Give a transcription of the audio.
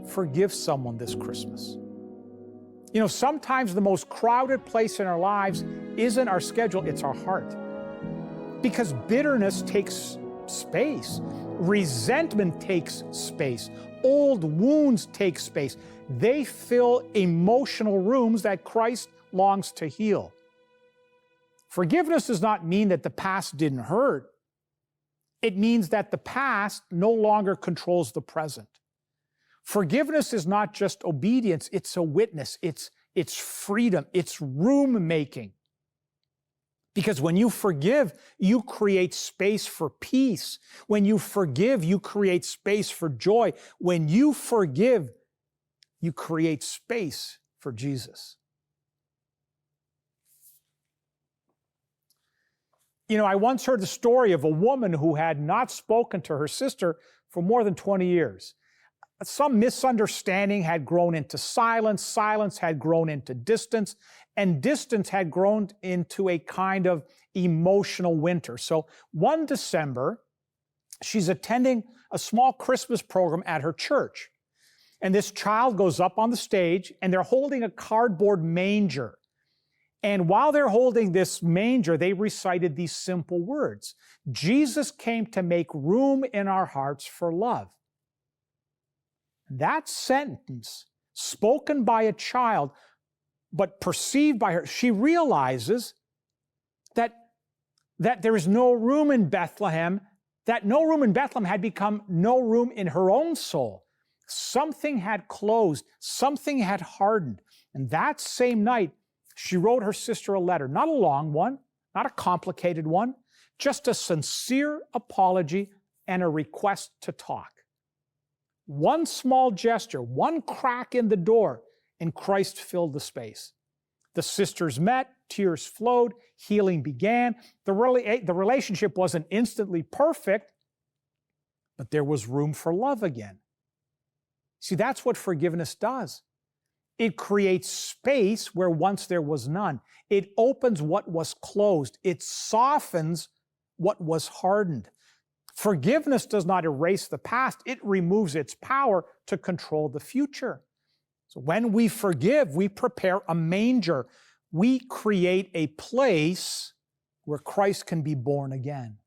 forgive someone this Christmas. You know, sometimes the most crowded place in our lives isn't our schedule, it's our heart. Because bitterness takes space. Resentment takes space. Old wounds take space. They fill emotional rooms that Christ longs to heal. Forgiveness does not mean that the past didn't hurt. It means that the past no longer controls the present. Forgiveness is not just obedience, it's a witness, it's freedom, it's room making. Because when you forgive, you create space for peace. When you forgive, you create space for joy. When you forgive, you create space for Jesus. You know, I once heard the story of a woman who had not spoken to her sister for more than 20 years. Some misunderstanding had grown into silence, silence had grown into distance, and distance had grown into a kind of emotional winter. So one December, she's attending a small Christmas program at her church. And this child goes up on the stage, and they're holding a cardboard manger. And while they're holding this manger, they recited these simple words: Jesus came to make room in our hearts for love. That sentence, spoken by a child, but perceived by her, she realizes that there is no room in Bethlehem, that no room in Bethlehem had become no room in her own soul. Something had closed, something had hardened. And that same night, she wrote her sister a letter, not a long one, not a complicated one, just a sincere apology and a request to talk. One small gesture, one crack in the door, and Christ filled the space. The sisters met, tears flowed, healing began. The relationship wasn't instantly perfect, but there was room for love again. See, that's what forgiveness does. It creates space where once there was none. It opens what was closed. It softens what was hardened. Forgiveness does not erase the past. It removes its power to control the future. So when we forgive, we prepare a manger. We create a place where Christ can be born again.